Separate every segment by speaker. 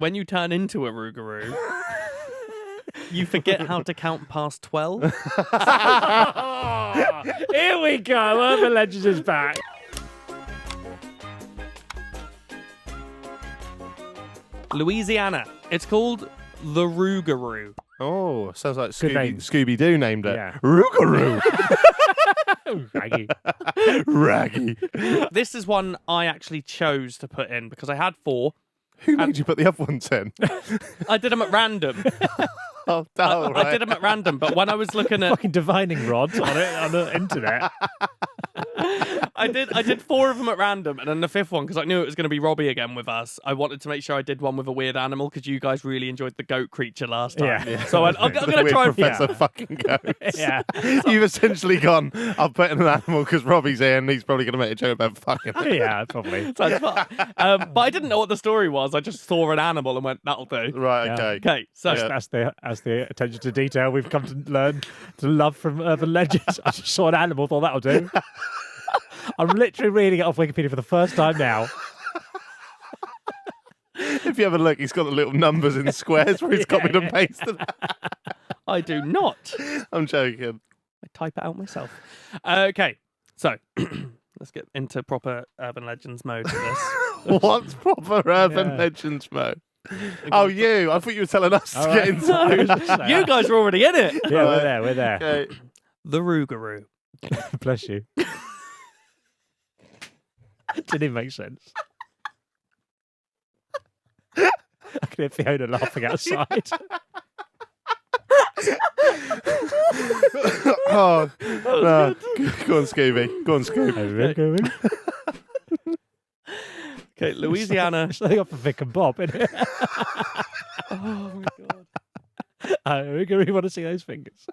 Speaker 1: when you turn into a Rougarou, you forget how to count past 12.
Speaker 2: Here we go. Urban Legends is back.
Speaker 1: Louisiana. It's called the Rougarou.
Speaker 3: Oh, sounds like
Speaker 2: Good name.
Speaker 3: Scooby-Doo named it.
Speaker 2: Yeah.
Speaker 3: Rougarou.
Speaker 2: Raggy.
Speaker 3: Raggy.
Speaker 1: This is one I actually chose to put in because I had 4.
Speaker 3: Who made you put the other ones in?
Speaker 1: I did them at random.
Speaker 3: Oh,
Speaker 1: I did them at random, but when I was looking at...
Speaker 2: Fucking divining rod on the internet.
Speaker 1: I did 4 of them at random, and then the 5th one, because I knew it was going to be Robbie again with us, I wanted to make sure I did one with a weird animal, because you guys really enjoyed the goat creature last time.
Speaker 2: Yeah.
Speaker 1: So I'm going to try and...
Speaker 3: Professor fucking Goat.
Speaker 2: Yeah.
Speaker 3: You've essentially gone, I'll put in an animal because Robbie's here and he's probably going to make a joke about fucking it.
Speaker 2: Yeah, probably.
Speaker 1: That's fine. But I didn't know what the story was. I just saw an animal and went, that'll do.
Speaker 3: Right,
Speaker 2: Yeah.
Speaker 3: okay.
Speaker 1: Okay, so...
Speaker 2: That's the attention to detail we've come to learn to love from urban legends. I just saw an animal, thought that'll do. I'm literally reading it off Wikipedia for the first time now.
Speaker 3: If you have a look, he's got the little numbers in squares where he's copied and pasted.
Speaker 1: I do not.
Speaker 3: I'm joking.
Speaker 1: I type it out myself. Okay, so let's get into proper urban legends mode for this.
Speaker 3: What's proper urban
Speaker 2: Yeah.
Speaker 3: legends mode? Oh, you. I thought you were telling us to get into
Speaker 1: No, you guys are already in it.
Speaker 2: Yeah, we're there.
Speaker 3: Okay.
Speaker 1: The Rougarou.
Speaker 2: Bless you. Didn't even make sense. I can hear Fiona laughing outside.
Speaker 3: Oh, no. Go on, Scooby. Go on, Scooby.
Speaker 1: Okay, Louisiana.
Speaker 2: It's something off for Vic and Bob, isn't it?
Speaker 1: Oh my god.
Speaker 2: We really want to see those fingers.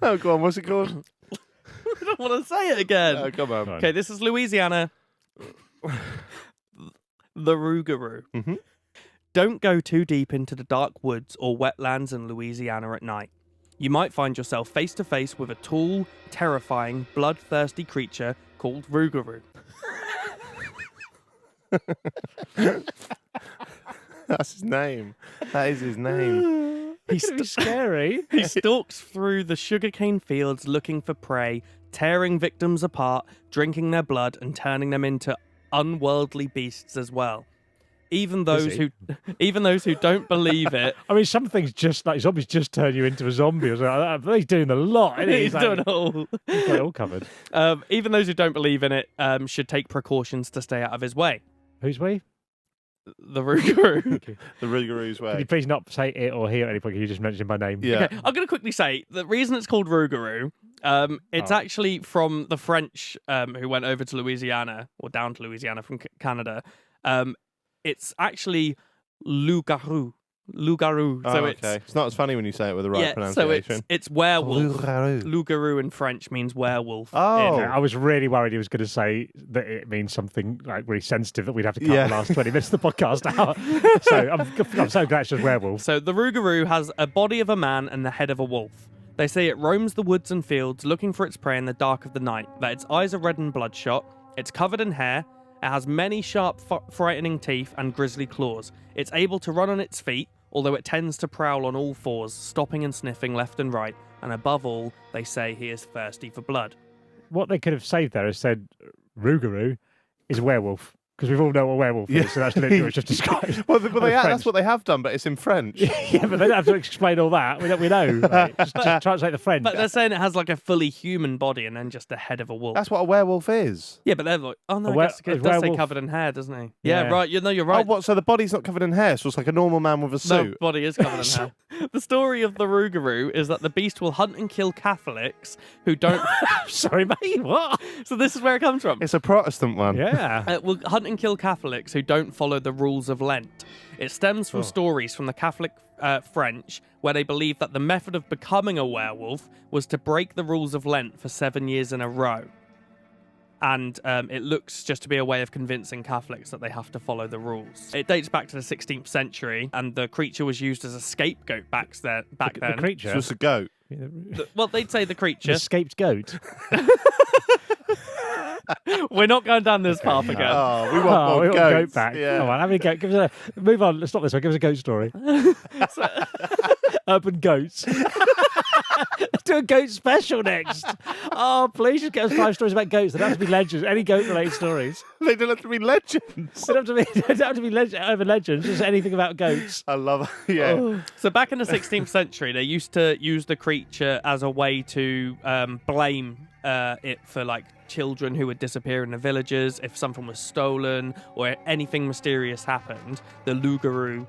Speaker 3: Oh, go on. What's it called?
Speaker 1: I don't want to say it again.
Speaker 3: Oh, come on.
Speaker 1: Okay, this is Louisiana. The Rougarou.
Speaker 3: Mhm.
Speaker 1: Don't go too deep into the dark woods or wetlands in Louisiana at night. You might find yourself face to face with a tall, terrifying, bloodthirsty creature called Rougarou.
Speaker 3: That's his name. That is his name.
Speaker 2: It's going to be scary.
Speaker 1: He stalks through the sugarcane fields looking for prey, tearing victims apart, drinking their blood, and turning them into unworldly beasts as well. Even those who don't believe it.
Speaker 2: I mean, some things just like zombies just turn you into a zombie or something like that. But he's doing a lot. Isn't he?
Speaker 1: He's doing it all.
Speaker 2: He's got it all covered.
Speaker 1: Even those who don't believe in it should take precautions to stay out of his way.
Speaker 2: Who's we?
Speaker 1: The Rougarou.
Speaker 2: Okay.
Speaker 3: The Rougarou's
Speaker 2: Can you
Speaker 3: way.
Speaker 2: please not say it or hear at any point? Can you just mention my name?
Speaker 3: Yeah.
Speaker 1: Okay, I'm going to quickly say the reason it's called Rougarou, it's actually from the French who went over to Louisiana or down to Louisiana from Canada. It's actually Lougarou. Lougarou.
Speaker 3: Oh,
Speaker 1: So
Speaker 3: okay. It's not as funny when you say it with the right
Speaker 1: so
Speaker 3: pronunciation.
Speaker 1: it's werewolf.
Speaker 3: Lougarou.
Speaker 1: Lougarou in French means werewolf.
Speaker 3: Oh.
Speaker 2: I was really worried he was going to say that it means something like really sensitive that we'd have to cut
Speaker 3: Yeah.
Speaker 2: the last 20 minutes of the podcast out. So I'm so glad it's just werewolf.
Speaker 1: So the Rougarou has a body of a man and the head of a wolf. They say it roams the woods and fields looking for its prey in the dark of the night, that its eyes are red and bloodshot, it's covered in hair, it has many sharp, frightening teeth and grisly claws. It's able to run on its feet, although it tends to prowl on all fours, stopping and sniffing left and right, and above all, they say he is thirsty for blood.
Speaker 2: What they could have saved there is said Rougarou is a werewolf. Because we all know what werewolf is, so that's literally what it's just described.
Speaker 3: Well,
Speaker 2: French.
Speaker 3: that's what they have done, but it's in French.
Speaker 2: Yeah, but they don't have to explain all that. We know. Right? Just translate the French.
Speaker 1: But they're saying it has like a fully human body and then just the head of a wolf.
Speaker 3: That's what a werewolf is.
Speaker 1: Yeah, but they're like, oh no,
Speaker 2: A
Speaker 1: I guess it
Speaker 2: a
Speaker 1: does say
Speaker 2: werewolf-
Speaker 1: covered in hair, doesn't he? Yeah,
Speaker 2: Yeah.
Speaker 1: right. You're
Speaker 3: Oh,
Speaker 1: right.
Speaker 3: what? So the body's not covered in hair, so it's like a normal man with a
Speaker 1: No,
Speaker 3: suit.
Speaker 1: body is covered in hair. The story of the Rougarou is that the beast will hunt and kill Catholics who don't.
Speaker 2: Sorry, mate. What?
Speaker 1: So this is where it comes from.
Speaker 3: It's a Protestant one.
Speaker 2: Yeah.
Speaker 1: It will hunt and kill Catholics who don't follow the rules of Lent. It stems from stories from the Catholic French where they believe that the method of becoming a werewolf was to break the rules of Lent for 7 years in a row. And it looks just to be a way of convincing Catholics that they have to follow the rules. It dates back to the 16th century, and the creature was used as a scapegoat back then.
Speaker 2: The creature.
Speaker 3: It's just a goat.
Speaker 1: Well, they'd say the
Speaker 2: The
Speaker 1: creature.
Speaker 2: escaped goat.
Speaker 1: We're not going down this path again.
Speaker 3: Oh, we want more
Speaker 2: we want
Speaker 3: goats.
Speaker 2: goat back.
Speaker 3: Yeah.
Speaker 2: Come on, how many goat? Give us a move on. Let's stop this one. Give us a goat story. Urban goats. Let's do a goat special next. Oh, please just get us 5 stories about goats. They don't have to be legends. Any goat-related stories.
Speaker 3: They don't have to be legends.
Speaker 2: They don't have to be urban legends. Just anything about goats.
Speaker 3: I love it. Yeah.
Speaker 2: Oh.
Speaker 1: So back in the 16th century, they used to use the creature as a way to blame it for like children who would disappear in the villages. If something was stolen or anything mysterious happened, the Lougarou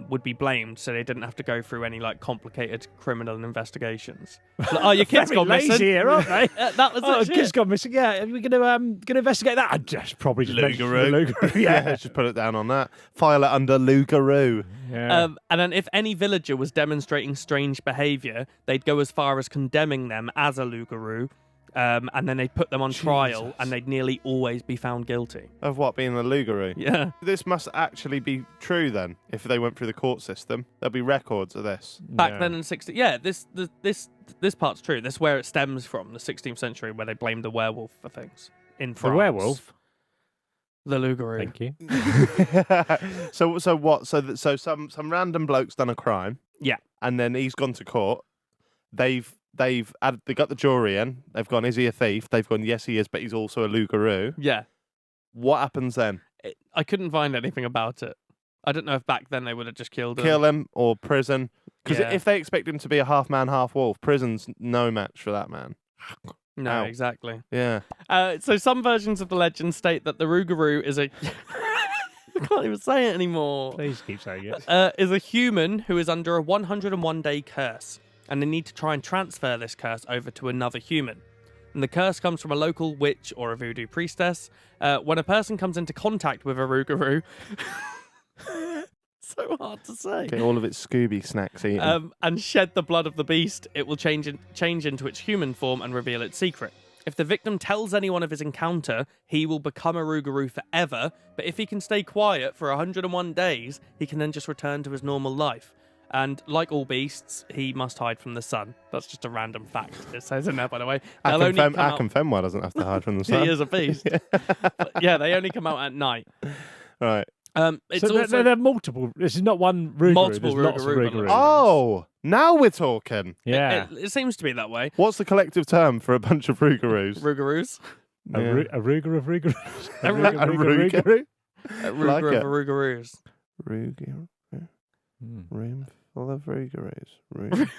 Speaker 1: would be blamed, so they didn't have to go through any like complicated criminal investigations. Like, oh, your kid's
Speaker 2: Very
Speaker 1: gone
Speaker 2: lazy
Speaker 1: missing.
Speaker 2: here, aren't they?
Speaker 1: That was
Speaker 2: Oh,
Speaker 1: it.
Speaker 2: kid's gone missing. Yeah, are we going to investigate that? I'd just probably just mention the Lougarou.
Speaker 3: Yeah, just put it down on that. File it under Lougarou.
Speaker 2: Yeah.
Speaker 1: And then if any villager was demonstrating strange behaviour, they'd go as far as condemning them as a Lougarou, and then they'd put them on trial, and they'd nearly always be found guilty.
Speaker 3: Of what, being the Lougarou?
Speaker 1: Yeah.
Speaker 3: This must actually be true then. If they went through the court system, there'll be records of this.
Speaker 1: Back then in 16, this part's true. This is where it stems from, the 16th century, where they blamed the werewolf for things in France.
Speaker 2: The werewolf?
Speaker 1: The Lougarou.
Speaker 2: Thank you.
Speaker 3: So what? So some random bloke's done a crime.
Speaker 1: Yeah.
Speaker 3: And then he's gone to court. They got the jury in. They've gone, is he a thief? They've gone, yes, he is, but he's also a Lougarou.
Speaker 1: Yeah.
Speaker 3: What happens then?
Speaker 1: I couldn't find anything about it. I don't know if back then they would have just killed him.
Speaker 3: Kill him or prison? Because
Speaker 1: Yeah.
Speaker 3: if they expect him to be a half man, half wolf, prison's no match for that man.
Speaker 1: No,
Speaker 3: Ow.
Speaker 1: exactly.
Speaker 3: Yeah.
Speaker 1: So some versions of the legend state that the Rougarou is a... I can't even say it anymore.
Speaker 2: Please keep saying it.
Speaker 1: Is a human who is under a 101-day curse, and they need to try and transfer this curse over to another human. And the curse comes from a local witch or a voodoo priestess. When a person comes into contact with a Rougarou, so hard to say,
Speaker 3: Get all of its Scooby snacks eaten.
Speaker 1: and shed the blood of the beast, it will change into its human form and reveal its secret. If the victim tells anyone of his encounter, he will become a Rougarou forever, but if he can stay quiet for 101 days, he can then just return to his normal life. And like all beasts, he must hide from the sun. That's just a random fact. It says in there, by the way. They'll only come out...
Speaker 3: Akenfenwa doesn't have to hide from the sun.
Speaker 1: He is a beast. But yeah, they only come out at night.
Speaker 3: Right.
Speaker 1: It's
Speaker 2: So
Speaker 1: also...
Speaker 2: there are multiple. This is not one Rougarou.
Speaker 1: Multiple
Speaker 2: There's lots of
Speaker 1: Rougarou,
Speaker 2: Rougarous.
Speaker 3: Oh, now we're talking.
Speaker 2: Yeah.
Speaker 1: It seems to be that way.
Speaker 3: What's the collective term for a bunch of Rougarous?
Speaker 1: Rougarous.
Speaker 2: A Rougar of Rougarous.
Speaker 1: A
Speaker 3: Rougar.
Speaker 1: Rougar
Speaker 3: Like
Speaker 1: of Rougarous.
Speaker 3: Rougar. Room full of Rougarous.
Speaker 1: Room full of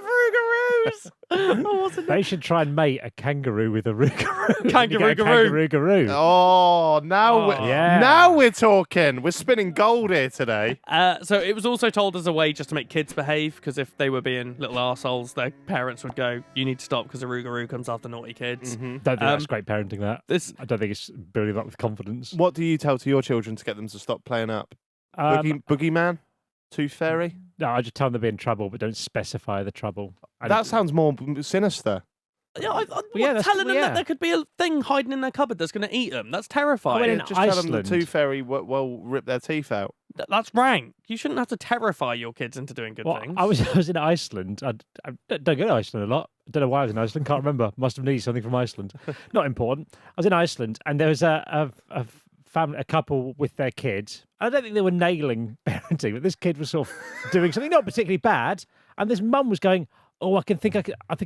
Speaker 1: Rougarous. Oh, what's it?
Speaker 2: They should try and mate a kangaroo with a Rougarou.
Speaker 1: Kangaroo-garoo.
Speaker 2: Kangaroo.
Speaker 3: Oh, now
Speaker 2: Yeah.
Speaker 3: now we're talking. We're spinning gold here today.
Speaker 1: So it was also told as a way just to make kids behave, because if they were being little arseholes, their parents would go, you need to stop because a Rougarou comes after naughty kids.
Speaker 2: Don't think that's great parenting, that.
Speaker 1: This
Speaker 2: I don't think it's building up with confidence.
Speaker 3: What do you tell to your children to get them to stop playing up? Boogeyman? Tooth Fairy?
Speaker 2: No, I just tell them they'll be in trouble, but don't specify the trouble.
Speaker 3: That sounds more sinister.
Speaker 1: Yeah,
Speaker 2: that's-
Speaker 1: telling them
Speaker 2: yeah.
Speaker 1: that there could be a thing hiding in their cupboard that's going to eat them. That's terrifying.
Speaker 2: Well, in
Speaker 3: Just tell them the
Speaker 2: Iceland-
Speaker 3: Tooth Fairy will rip their teeth out.
Speaker 1: That's rank. You shouldn't have to terrify your kids into doing good things.
Speaker 2: I was in Iceland. I don't go to Iceland a lot. I don't know why I was in Iceland. Can't remember. Must have needed something from Iceland. Not important. I was in Iceland, and there was a family, a couple with their kids. I don't think they were nailing parenting, but this kid was sort of doing something not particularly bad, and this mum was going, "Oh, I think I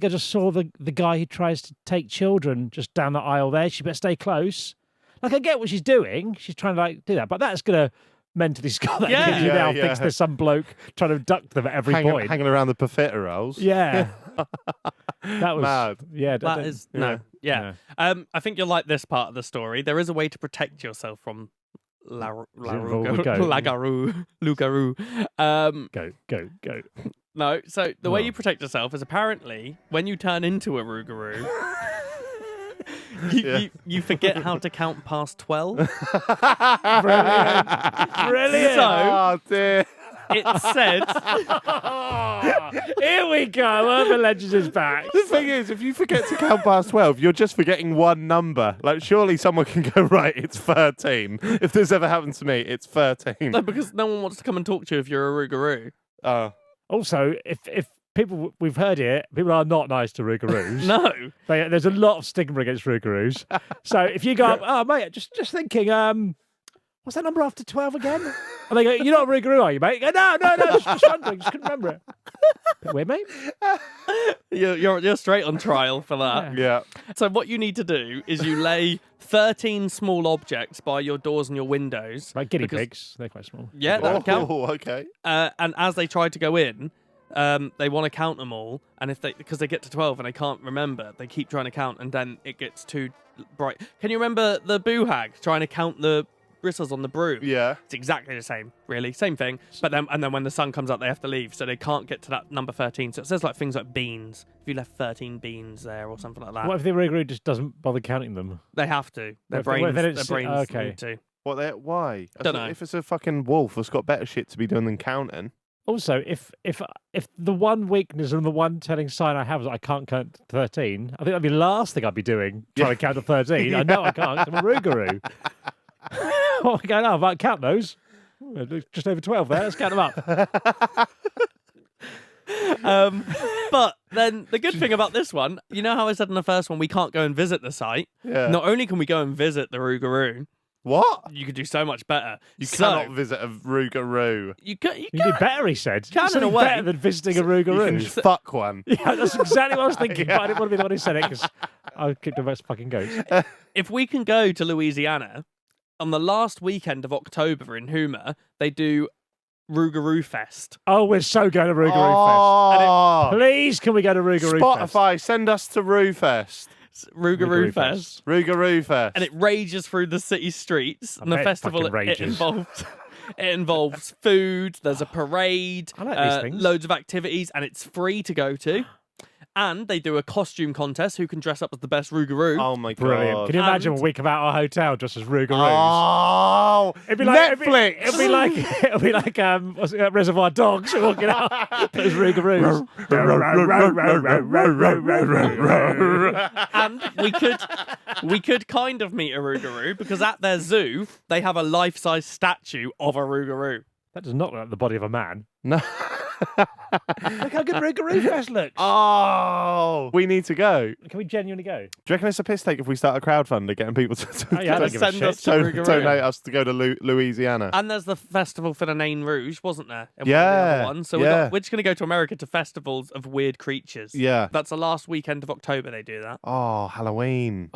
Speaker 2: just saw the guy who tries to take children just down the aisle there. She better stay close." Like, I get what she's doing. She's trying to like do that, but that's gonna mentally scar that
Speaker 1: Yeah.
Speaker 2: kid. You now
Speaker 3: Yeah,
Speaker 2: thinks
Speaker 3: yeah.
Speaker 2: there's some bloke trying to abduct them at every point.
Speaker 3: Hanging around the profiteroles.
Speaker 2: Yeah. That was
Speaker 3: Mad.
Speaker 2: Yeah,
Speaker 1: That is no, yeah. I think you'll like this part of the story. There is a way to protect yourself from Lougarou.
Speaker 2: Go.
Speaker 1: No, so the way
Speaker 2: Oh.
Speaker 1: you protect yourself is apparently when you turn into a Rougarou, you forget how to count past 12.
Speaker 2: Brilliant.
Speaker 1: So
Speaker 3: Oh dear.
Speaker 1: it said,
Speaker 2: Here we go. Urban Legends is back.
Speaker 3: The thing is, if you forget to count past 12, you're just forgetting one number. Like, surely someone can go, right, it's 13. If this ever happened to me, it's 13.
Speaker 1: no, because no one wants to come and talk to you if you're a Rougarou.
Speaker 3: Oh.
Speaker 2: Also, if we've heard it. People are not nice to Rougaroos.
Speaker 1: No.
Speaker 2: There's a lot of stigma against Rougaroos. So if you go up, oh mate, just thinking, what's that number after 12 again? And they go, you're not a Rougarou, are you, mate? You go, no, just wondering, just couldn't remember it. Bit weird, mate.
Speaker 1: You're straight on trial for that.
Speaker 3: Yeah.
Speaker 1: So what you need to do is you lay 13 small objects by your doors and your windows.
Speaker 2: Like guinea pigs, they're quite small.
Speaker 1: Yeah, that would count.
Speaker 3: Oh, okay.
Speaker 1: And as they try to go in, they want to count them all, and because they get to 12 and they can't remember, they keep trying to count, and then it gets too bright. Can you remember the boo hag trying to count the bristles on the broom?
Speaker 3: Yeah.
Speaker 1: It's exactly the same, really, same thing. But then when the sun comes up, they have to leave, so they can't get to that number 13. So it says like things like beans. If you left 13 beans there or something like that,
Speaker 2: What if the Rougarou just doesn't bother counting them?
Speaker 1: they have to. Their
Speaker 2: What if
Speaker 1: brains
Speaker 2: okay.
Speaker 1: need to.
Speaker 3: Why?
Speaker 1: Dunno.
Speaker 3: If it's a fucking wolf, it's got better shit to be doing than counting.
Speaker 2: Also, if the one weakness and the one telling sign I have is that I can't count 13, I think that'd be the last thing I'd be doing, trying to count to 13. I know I can't, 'cause I'm a Rougarou. What am I going on? Right, count those. Just over 12 there, let's count them up.
Speaker 1: But then the good thing about this one, you know how I said in the first one we can't go and visit the site?
Speaker 3: Yeah.
Speaker 1: Not only can we go and visit the Rougarou,
Speaker 3: What?
Speaker 1: you could do so much better.
Speaker 3: You cannot visit a Rougarou.
Speaker 1: You can.
Speaker 2: You do better, he said.
Speaker 1: Can in a
Speaker 2: Something
Speaker 1: way.
Speaker 2: better than visiting a
Speaker 3: You can
Speaker 2: Rougarou.
Speaker 3: fuck one.
Speaker 2: Yeah, that's exactly what I was thinking, but I didn't want to be the one who said it because I kicked the most fucking goats.
Speaker 1: If we can go to Louisiana, on the last weekend of October in Houma, they do Rougarou Fest.
Speaker 2: Oh, we're so going to Rougarou
Speaker 3: Oh,
Speaker 2: Fest. Please, can we go to Rougarou Fest?
Speaker 3: Spotify, send us to Roo Fest.
Speaker 1: Rougarou Fest.
Speaker 3: Rougarou Fest.
Speaker 1: And it rages through the city streets. And the
Speaker 2: bet it
Speaker 1: festival
Speaker 2: fucking rages.
Speaker 1: it involves food, there's a parade,
Speaker 2: I like these things.
Speaker 1: loads of activities, and it's free to go to. And they do a costume contest who can dress up as the best Rougarou.
Speaker 3: Oh my god.
Speaker 2: Brilliant. Can you imagine
Speaker 1: And-
Speaker 2: when we come out of our hotel just as Rougarous?
Speaker 3: Oh,
Speaker 2: It'd be like
Speaker 3: Netflix.
Speaker 2: It'd be like what's it, Reservoir Dogs walking out. Those Rougarous.
Speaker 1: And we could kind of meet a Rougarou because at their zoo they have a life-size statue of a Rougarou.
Speaker 2: That does not look like the body of a man.
Speaker 3: No.
Speaker 2: Look how good Rougarou Fest looks.
Speaker 3: Oh, we need to go.
Speaker 2: Can we genuinely go?
Speaker 3: Do you reckon it's a piss take if we start a crowdfunder getting people to
Speaker 2: Oh, yeah, I don't give a
Speaker 1: Send us
Speaker 2: shit.
Speaker 1: to Rougarou.
Speaker 3: donate us to go to Louisiana?
Speaker 1: And there's the festival for the Nain Rouge, wasn't there? In one of the
Speaker 3: Yeah,
Speaker 1: other ones. So
Speaker 3: yeah.
Speaker 1: we're just going to go to America to festivals of weird creatures.
Speaker 3: Yeah.
Speaker 1: That's the last weekend of October they do that.
Speaker 3: Oh, Halloween.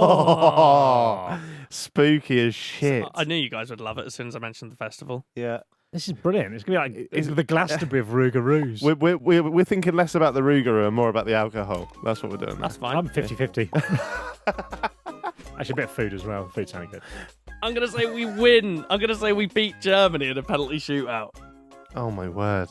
Speaker 1: Oh.
Speaker 3: Spooky as shit.
Speaker 1: I knew you guys would love it as soon as I mentioned the festival.
Speaker 3: Yeah.
Speaker 2: This is brilliant. It's going to be like it's the Glastonbury of Rougarous.
Speaker 3: We're thinking less about the Rougarou and more about the alcohol. That's what we're doing.
Speaker 1: That's fine.
Speaker 2: I'm 50-50. Actually, a bit of food as well. Food sounding good.
Speaker 1: I'm going to say we win. I'm going to say we beat Germany in a penalty shootout.
Speaker 3: Oh my word.